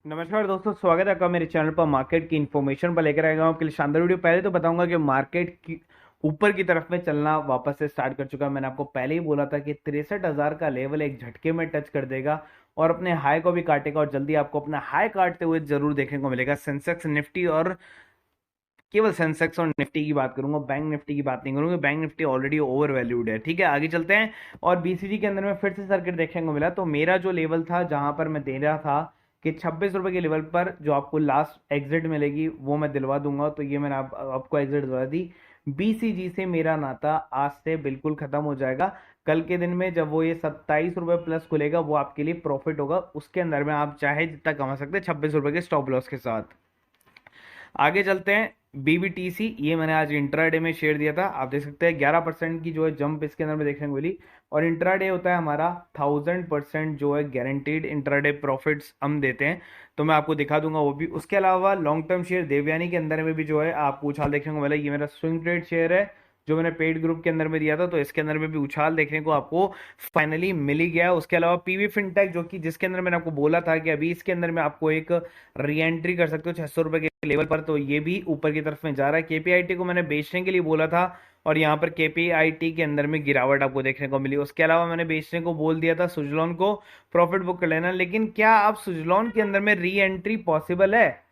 नमस्कार दोस्तों, स्वागत है आपका मेरे चैनल पर। मार्केट की इन्फॉर्मेशन पर लेकर आएगा आपके लिए शानदार वीडियो। पहले तो बताऊंगा कि मार्केट की ऊपर की तरफ में चलना वापस से स्टार्ट कर चुका है। मैंने आपको पहले ही बोला था कि 63,000 का लेवल एक झटके में टच कर देगा और अपने हाई को भी काटेगा, और जल्दी आपको अपना हाई काटते हुए जरूर देखने को मिलेगा। सेंसेक्स, निफ्टी, और केवल सेंसेक्स और निफ्टी की बात करूंगा, बैंक निफ्टी की बात नहीं करूंगा। Bank Nifty already over valued है। ठीक है, आगे चलते हैं। और बीसीजी के अंदर में फिर से सर्किट देखने को मिला। तो मेरा जो लेवल था, जहां पर मैं दे रहा था कि 26 रुपए के लेवल पर जो आपको लास्ट एग्जिट मिलेगी वो मैं दिलवा दूंगा, तो ये मैंने आपको एग्जिट दिलवा दी। बीसीजी से मेरा नाता आज से बिल्कुल खत्म हो जाएगा। कल के दिन में जब वो ये 27 रुपए प्लस खुलेगा, वो आपके लिए प्रॉफिट होगा। उसके अंदर में आप चाहे जितना कमा सकते हैं 26 रुपए के स्टॉप लॉस के साथ। आगे चलते हैं। बीबीटीसी, ये मैंने आज इंट्राडे में शेयर दिया था। आप देख सकते हैं 11% की जो है जंप इसके अंदर में देखने को मिली। और इंट्राडे होता है हमारा 1000% जो है गारंटीड इंट्राडे प्रॉफिट्स हम देते हैं। तो मैं आपको दिखा दूंगा वो भी। उसके अलावा लॉन्ग टर्म शेयर देवयानी के अंदर में भी जो है आपको उछाल देखने को मिला। ये मेरा स्विंग ट्रेड शेयर है जो मैंने पेड ग्रुप के अंदर में दिया था, तो इसके अंदर में भी उछाल देखने को आपको फाइनली मिल ही गया। उसके अलावा पीवी फिनटेक, जो कि जिसके अंदर मैंने आपको बोला था कि अभी इसके अंदर में आपको एक री एंट्री कर सकते हो 600 रुपए के लेवल पर, तो ये भी ऊपर की तरफ में जा रहा है। केपीआईटी को मैंने बेचने के लिए बोला था और यहाँ पर केपीआईटी के अंदर में गिरावट आपको देखने को मिली। उसके अलावा मैंने बेचने को बोल दिया था सुजलॉन को, प्रॉफिट बुक कर लेना। लेकिन क्या अब सुजलॉन के अंदर में री एंट्री पॉसिबल है?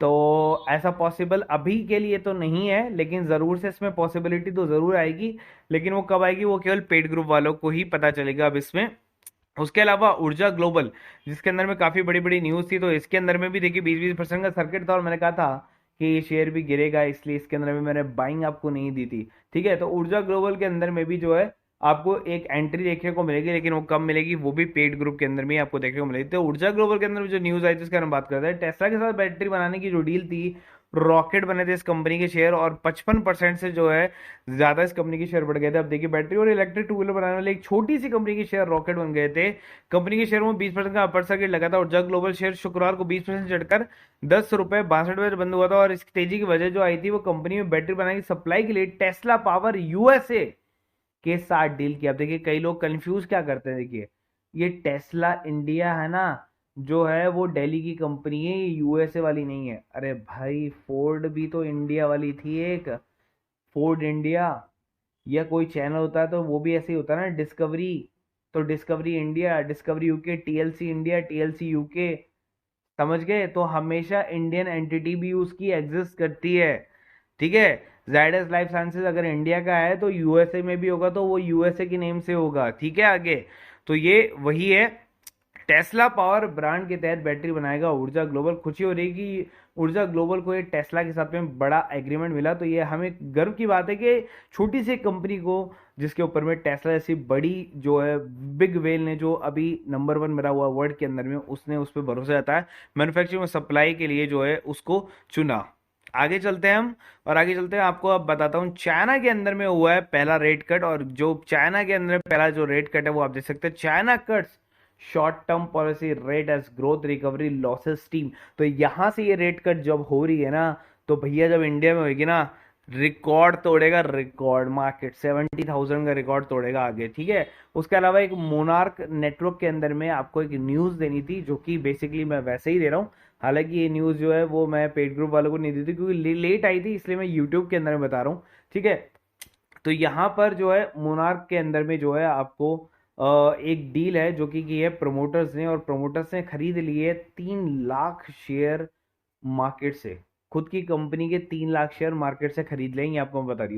तो ऐसा पॉसिबल अभी के लिए तो नहीं है, लेकिन जरूर से इसमें पॉसिबिलिटी तो जरूर आएगी। लेकिन वो कब आएगी वो केवल पेड ग्रुप वालों को ही पता चलेगा अब इसमें। उसके अलावा ऊर्जा ग्लोबल, जिसके अंदर में काफी बड़ी बड़ी न्यूज थी, तो इसके अंदर में भी देखिए 20-20% का सर्किट था और मैंने कहा था कि ये शेयर भी गिरेगा, इसलिए इसके अंदर में मैंने बाइंग आपको नहीं दी थी। ठीक है, तो ऊर्जा ग्लोबल के अंदर में भी जो है आपको एक एंट्री देखने को मिलेगी, लेकिन वो कब मिलेगी वो भी पेड ग्रुप के अंदर में ही आपको देखने को मिलेगी। तो ऊर्जा ग्लोबल के अंदर जो न्यूज आई थी उसके बारे में बात करते हैं। टेस्ला के साथ बैटरी बनाने की जो डील थी, रॉकेट बने थे इस कंपनी के शेयर, और 55% से जो है ज्यादा इस कंपनी के शेयर बढ़ गए थे। अब देखिए, बैटरी और इलेक्ट्रिक टू व्हीलर बनाने वाले एक छोटी सी कंपनी के शेयर रॉकेट बन गए थे। कंपनी के शेयर में 20% का अपर सर्किट लगा था और जग ग्लोबल शेयर शुक्रवार को 20% चढ़कर 10 रुपए 62 बंद हुआ था। और इस तेजी की वजह जो आई थी वो कंपनी में बैटरी बनाने की सप्लाई के लिए टेस्ला पावर यूएसए के साथ डील किया। अब देखिए, कई लोग कंफ्यूज क्या करते हैं। देखिए, ये टेस्ला इंडिया है ना, जो है वो दिल्ली की कंपनी है, ये यूएसए वाली नहीं है। अरे भाई, फोर्ड भी तो इंडिया वाली थी एक, फोर्ड इंडिया। या कोई चैनल होता है तो वो भी ऐसे ही होता है ना, डिस्कवरी। तो discovery India, discovery UK, TLC India, TLC UK. समझ गए? तो हमेशा इंडियन एंटिटी भी उसकी एग्जिस्ट करती है। ठीक है, जायडस लाइफ साइंसेज अगर इंडिया का है तो यूएसए में भी होगा, तो वो यूएसए की नेम से होगा। ठीक है, आगे तो ये वही है। टेस्ला पावर ब्रांड के तहत बैटरी बनाएगा ऊर्जा ग्लोबल। खुशी हो रही है कि ऊर्जा ग्लोबल को ये टेस्ला के साथ में बड़ा एग्रीमेंट मिला, तो ये हमें गर्व की बात है कि छोटी सी कंपनी को, जिसके ऊपर में टेस्ला जैसी बड़ी जो है बिग वेल ने, जो अभी नंबर 1 मेरा हुआ वर्ल्ड के अंदर में, उसने उस पर भरोसा जताया, मैन्युफैक्चरिंग और सप्लाई के लिए जो है उसको चुना। आगे चलते हैं हम। और आगे चलते हैं, आपको अब बताता हूँ चाइना के अंदर में हुआ है पहला रेट कट। और जो चाइना के अंदर पहला जो रेट कट है वो आप देख सकते हैं, China cuts short term policy rate as growth recovery losses team. तो यहां से ये रेट कट जब हो रही है ना, तो भैया जब इंडिया में होगी ना, रिकॉर्ड तोड़ेगा, रिकॉर्ड मार्केट 70,000 का रिकॉर्ड तोड़ेगा आगे। ठीक है, उसके अलावा एक मोनार्क नेटवर्क के अंदर में आपको एक न्यूज देनी थी, जो कि बेसिकली मैं वैसे ही दे रहा हूँ। हालांकि ये न्यूज जो है वो मैं पेड ग्रुप वालों को नहीं दी थी, क्योंकि लेट आई थी, इसलिए मैं यूट्यूब के अंदर में बता रहा हूँ। ठीक है, तो यहाँ पर जो है मोनार्क के अंदर में जो है आपको एक डील है जो कि की है प्रमोटर्स ने, और प्रमोटर्स ने खरीद लिए 3 लाख शेयर मार्केट से। खुद की कंपनी के 3 लाख शेयर मार्केट से खरीद लेंगे, आपको मैं बता दी।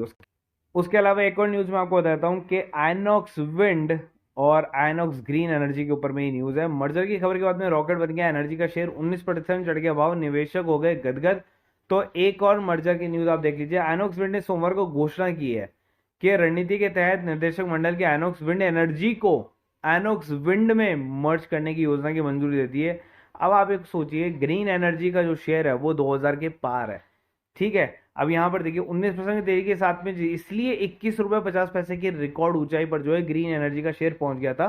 उसके अलावा एक और न्यूज मैं आपको बताता हूँ कि आइनॉक्स विंड और आइनॉक्स ग्रीन एनर्जी के ऊपर में ये न्यूज है। मर्जर की खबर के बाद में रॉकेट बन गया एनर्जी का शेयर, 19% चढ़ गया भाव, निवेशक हो गए गदगद। तो एक और मर्जर की न्यूज आप देख लीजिए। आइनॉक्स विंड ने सोमवार को घोषणा की है कि रणनीति के तहत निर्देशक मंडल के आइनॉक्स विंड एनर्जी को आइनॉक्स विंड में मर्ज करने की योजना की मंजूरी देती है। अब आप एक सोचिए, ग्रीन एनर्जी का जो शेयर है वो 2000 के पार है। ठीक है, अब यहाँ पर देखिए 19% की देरी के साथ में, इसलिए 21 रुपए 50 पैसे की रिकॉर्ड ऊंचाई पर जो है ग्रीन एनर्जी का शेयर पहुंच गया था।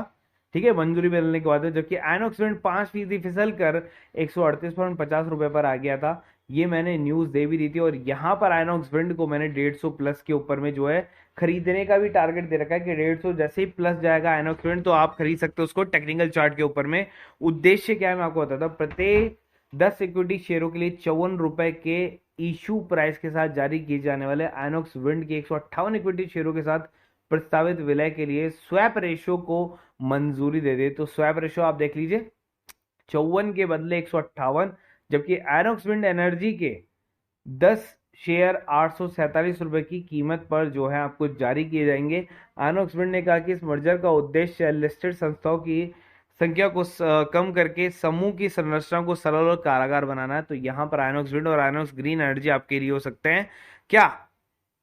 ठीक है, मंजूरी मिलने के बाद, जबकि आइनॉक्स विंड 5% फिसल कर 138.50 रुपए पर आ गया था। ये मैंने न्यूज दे भी दी थी। और यहाँ पर आइनॉक्स विंड को मैंने 150 प्लस के ऊपर में जो है खरीदने का भी टारगेट दे रखा है कि 150 जैसे ही प्लस जाएगा आइनॉक्स विंड, तो आप खरीद सकते हो उसको टेक्निकल चार्ट के ऊपर में। उद्देश्य क्या है मैं आपको बताता हूँ। प्रत्येक 10 इक्विटी शेयरों के लिए 54 रुपए के इशू प्राइस के साथ जारी किए जाने वाले आइनॉक्स विंड के 158 इक्विटी शेयरों के साथ प्रस्तावित विलय के लिए स्वैप रेशो को मंजूरी दे दे। तो स्वैप रेशो आप देख लीजिए, 54 के बदले 158, जबकि आइनॉक्स विंड एनर्जी के 10 शेयर 847 रुपए की कीमत पर जो है आपको जारी किए जाएंगे। आइनॉक्स विंड ने कहा कि इस मर्जर का उद्देश्य लिस्टेड संस्थाओं की संख्या को कम करके समूह की संरचना को सरल और कारगर बनाना है। तो यहाँ पर आइनॉक्स विंड और आइनॉक्स ग्रीन एनर्जी आपके लिए हो सकते हैं क्या?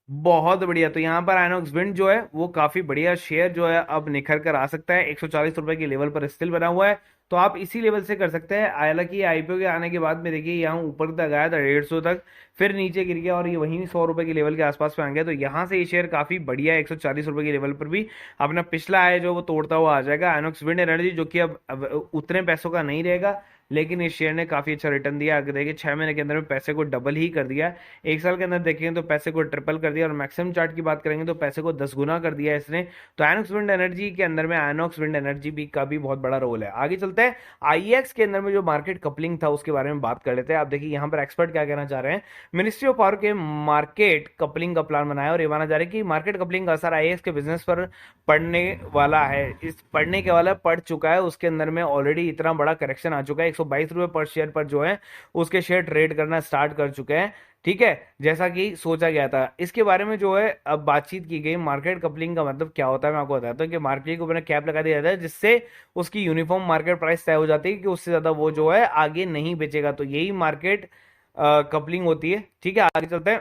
बहुत बढ़िया। तो यहाँ पर आइनॉक्स विंड जो है वो काफी बढ़िया शेयर जो है अब निखर कर आ सकता है, 140 रुपए के लेवल पर स्टिल बना हुआ है। तो आप इसी लेवल से कर सकते हैं। हालांकि आईपीओ के आने के बाद में देखिए यहाँ ऊपर तक आया था 150 तक, फिर नीचे गिर गया और ये वहीं 100 रुपए के लेवल के आसपास में आ गया। तो यहाँ से ये शेयर काफी बढ़िया है, 140 रुपए के लेवल पर भी अपना पिछला आय जो वो तोड़ता हुआ आ जाएगा। आइनॉक्स विंड एनर्जी जो कि अब उतने पैसों का नहीं रहेगा, लेकिन इस शेयर ने काफी अच्छा रिटर्न दिया। अगर देखिए 6 महीने के अंदर में पैसे को डबल ही कर दिया, एक साल के अंदर देखेंगे तो पैसे को ट्रिपल कर दिया, और मैक्सिमम चार्ट की बात करेंगे तो पैसे को 10 गुना कर दिया इसने। तो आइनॉक्स विंड एनर्जी के अंदर में आइनॉक्स विंड एनर्जी भी का भी बहुत बड़ा रोल है। आगे चलते हैं, आईएक्स के अंदर में जो मार्केट कपलिंग था उसके बारे में बात कर लेते हैं। आप देखिए यहाँ पर एक्सपर्ट क्या कहना चाह रहे हैं। मिनिस्ट्री ऑफ पावर के मार्केट कपलिंग का प्लान बनाया और ये माना जा रहा है कि मार्केट कपलिंग का असर आईएक्स के बिजनेस पर पड़ने वाला है। इस पड़ने के वाला पड़ चुका है, उसके अंदर में ऑलरेडी इतना बड़ा करेक्शन आ चुका है, 122 रुपए पर शेयर पर जो है उसके शेयर ट्रेड करना स्टार्ट कर चुके हैं। ठीक है, जैसा कि सोचा गया था। इसके बारे में जो है अब बातचीत की गई। मार्केट कपलिंग का मतलब क्या होता है मैं आपको बताता हूँ कि मार्केट को मैंने कैप लगा दिया जाता है, जिससे उसकी यूनिफॉर्म मार्केट प्राइस तय हो जाती है कि उससे ज्यादा वो जो है आगे नहीं बेचेगा। तो यही मार्केट कपलिंग होती है। ठीक है, आगे चलते हैं।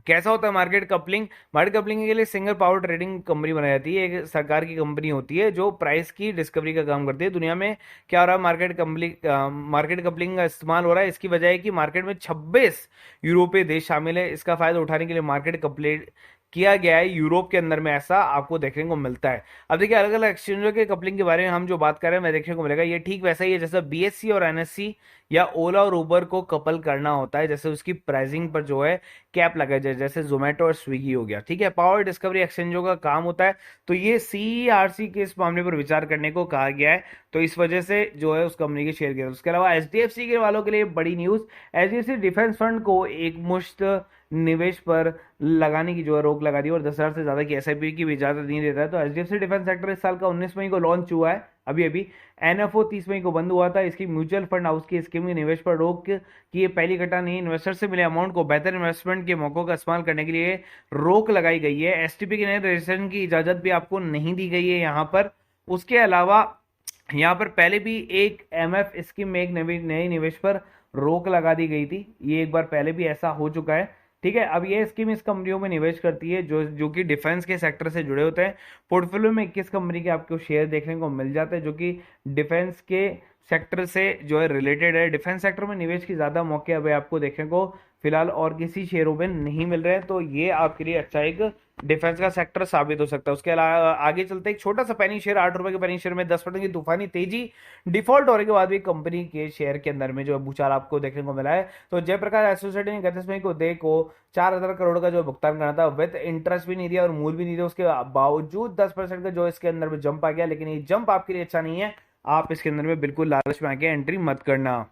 कैसा होता है मार्केट कपलिंग? मार्केट कपलिंग के लिए सिंगल पावर ट्रेडिंग कंपनी बनाई जाती है, एक सरकार की कंपनी होती है जो प्राइस की डिस्कवरी का काम करती है। दुनिया में क्या हो रहा है, मार्केट कपलिंग का इस्तेमाल हो रहा है। इसकी वजह है कि मार्केट में 26 यूरोपीय देश शामिल है। इसका फायदा उठाने के लिए मार्केट कपलेट किया गया है यूरोप के अंदर में, ऐसा आपको देखने को मिलता है। अब देखिए अलग अलग एक्सचेंजों के कपलिंग के बारे में हम जो बात कर रहे हैं मैं देखने को मिलेगा, ये ठीक वैसा ही है जैसा बीएससी और एनएससी या ओला और उबर को कपल करना होता है। जैसे उसकी प्राइसिंग पर जो है कैप लगा जाए, जैसे जोमेटो और स्विगी हो गया। ठीक है, पावर डिस्कवरी एक्सचेंजों का काम होता है। तो ये सीईआरसी के इस मामले पर विचार करने को कहा गया है। तो इस वजह से जो है उस कंपनी के शेयर गिरे। उसके अलावा एचडीएफसी के वालों के लिए बड़ी न्यूज, एचडीएफसी डिफेंस फंड को एक मुश्त निवेश पर लगाने की जो है रोक लगा दी और 10,000 से ज्यादा की एसआईपी की भी इजाजत नहीं देता है। तो एचडीएफसी डिफेंस सेक्टर इस साल का 19 मई को लॉन्च हुआ है, अभी अभी। एनएफओ 30 मई को बंद हुआ था। इसकी म्यूचुअल फंड हाउस की स्कीम में निवेश पर रोक की ये पहली घटना नहीं। इन्वेस्टर से मिले अमाउंट को बेहतर इन्वेस्टमेंट के मौकों का इस्तेमाल करने के लिए रोक लगाई गई है। एसटीपी के नए रजिस्ट्रेशन की इजाजत भी आपको नहीं दी गई है यहाँ पर। उसके अलावा यहाँ पर पहले भी एक एमएफ स्कीम में एक नए निवेश पर रोक लगा दी गई थी, ये एक बार पहले भी ऐसा हो चुका है। ठीक है, अब ये स्कीम इस कंपनियों में निवेश करती है जो कि डिफेंस के सेक्टर से जुड़े होते हैं। पोर्टफोलियो में 21 कंपनी के आपको शेयर देखने को मिल जाते हैं जो कि डिफेंस के सेक्टर से जो है रिलेटेड है। डिफेंस सेक्टर में निवेश की ज्यादा मौके अब आपको देखने को फिलहाल और किसी शेयरों में नहीं मिल रहे हैं। तो ये आपके लिए अच्छा एक डिफेंस का सेक्टर साबित हो सकता है। उसके अलावा आगे चलते एक छोटा सा पेनी शेयर, 8 रुपए के पेनी शेयर में 10% की तूफानी तेजी। डिफॉल्ट होने के बाद भी कंपनी के शेयर के अंदर में जो है भूचाल आपको देखने को मिला है। तो जयप्रकाश एसोसिएट ने 31 मई को दे को 4,000 करोड़ का जो भुगतान करना था, विद इंटरेस्ट भी नहीं दिया और मूल भी नहीं दिया। उसके बावजूद 10% का जो इसके अंदर में जंप आ गया, लेकिन ये जंप आपके लिए अच्छा नहीं है। आप इसके अंदर में बिल्कुल लालच में आके एंट्री मत करना।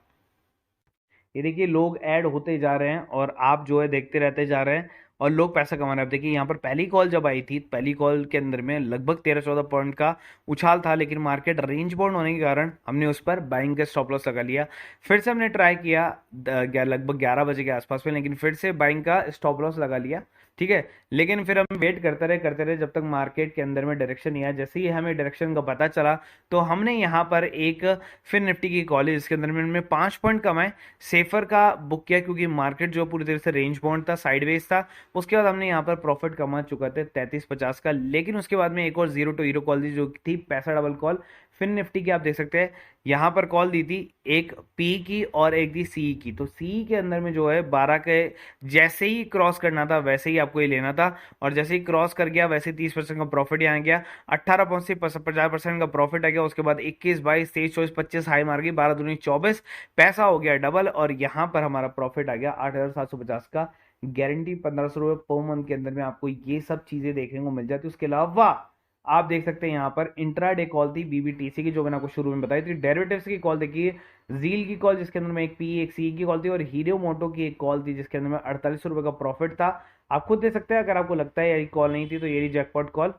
ये देखिए लोग ऐड होते जा रहे हैं और आप जो है देखते रहते जा रहे हैं और लोग पैसा कमा रहे हैं। अब देखिए यहाँ पर पहली कॉल जब आई थी, पहली कॉल के अंदर में लगभग 13-14 पॉइंट का उछाल था, लेकिन मार्केट रेंज बाउंड होने के कारण हमने उस पर बाइंग का स्टॉप लॉस लगा लिया। फिर से हमने ट्राई किया लगभग 11 बजे के आसपास में, लेकिन फिर से बाइंग का स्टॉप लॉस लगा लिया। ठीक है, लेकिन फिर हम वेट करते रहे जब तक मार्केट के अंदर में डायरेक्शन नहीं आया। जैसे ही हमें डायरेक्शन का पता चला तो हमने यहाँ पर एक फिर निफ्टी की कॉल है जिसके अंदर में हमने 5 पॉइंट कमाए, सेफर का बुक किया क्योंकि मार्केट जो पूरी तरह से रेंज बाउंड था, साइडवेज था। उसके बाद हमने यहाँ पर प्रॉफिट कमा चुका थे 33.50 का। लेकिन उसके बाद में एक और 0 टू हीरो कॉल दी जो थी पैसा डबल कॉल फिन निफ्टी की। आप देख सकते हैं यहाँ पर कॉल दी थी, एक पी की और एक दी सी की। तो सी के अंदर में जो है 12 के जैसे ही क्रॉस करना था वैसे ही आपको ये लेना था, और जैसे ही क्रॉस कर गया वैसे 30% का प्रॉफिट यहाँ गया। 18 पॉइंट से 50% का प्रॉफिट आ गया। उसके बाद 21, 22, 23, 24, 25 हाई मार गई, 12 दूनी 24, पैसा हो गया डबल। और यहाँ पर हमारा प्रॉफिट आ गया 8,750 का। गारंटी 1,500 रुपये पर मंथ के अंदर में आपको ये सब चीजें देखने को मिल जाती है। उसके अलावा आप देख सकते हैं यहाँ पर इंट्राडे कॉल थी बीबीटीसी की, जो मैंने आपको शुरू में बताई थी। डेरिवेटिव्स की कॉल देखिए, जील की कॉल जिसके अंदर में एक पी एक सी की कॉल थी, और हीरो मोटो की एक कॉल थी जिसके अंदर में 48 रुपए का प्रॉफिट था। आप खुद दे सकते हैं, अगर आपको लगता है ये कॉल नहीं थी तो ये जैकपॉट कॉल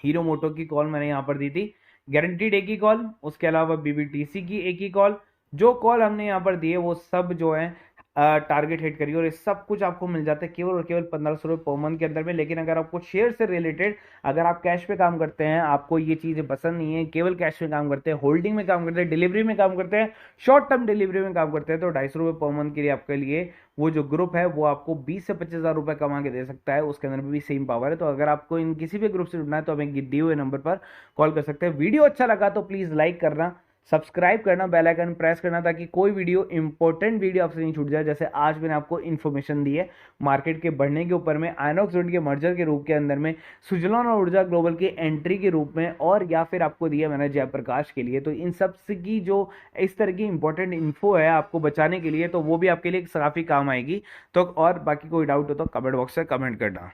हीरो मोटो की कॉल मैंने यहाँ पर दी थी। गारंटीड एक ही कॉल, उसके अलावा बीबीटीसी की एक ही कॉल। जो कॉल हमने यहाँ पर दिए वो सब जो है टारगेट हिट करिए, और ये सब कुछ आपको मिल जाता है केवल और केवल 1500 रुपये पर मंथ के अंदर में। लेकिन अगर आपको शेयर से रिलेटेड, अगर आप कैश पे काम करते हैं, आपको ये चीजें पसंद नहीं है, केवल कैश में काम करते हैं, होल्डिंग में काम करते हैं, डिलीवरी में काम करते हैं, शॉर्ट टर्म डिलीवरी में काम करते हैं, तो 250 रुपये पर मंथ के लिए आपके लिए वो जो ग्रुप है वो आपको 20 से 25 हज़ार रुपए कमा के दे सकता है। उसके अंदर भी सेम पावर है। तो अगर आपको इन किसी भी ग्रुप से जुड़ना है तो हमें दिए हुए नंबर पर कॉल कर सकते हैं। वीडियो अच्छा लगा तो प्लीज लाइक करना, सब्सक्राइब करना, बेल आइकन प्रेस करना, ताकि कोई वीडियो इंपॉर्टेंट वीडियो आपसे नहीं छूट जाए। जैसे आज मैंने आपको इन्फॉर्मेशन दी है मार्केट के बढ़ने के ऊपर में, आइनॉक्स के मर्जर के रूप के अंदर में, सुजलॉन और ऊर्जा ग्लोबल की एंट्री के रूप में, और या फिर आपको दिया मैंने जयप्रकाश के लिए। तो इन सब की जो इस तरह की इंपॉर्टेंट इन्फो है आपको बचाने के लिए, तो वो भी आपके लिए काफी काम आएगी। तो और बाकी कोई डाउट हो तो कमेंट बॉक्स से कमेंट करना।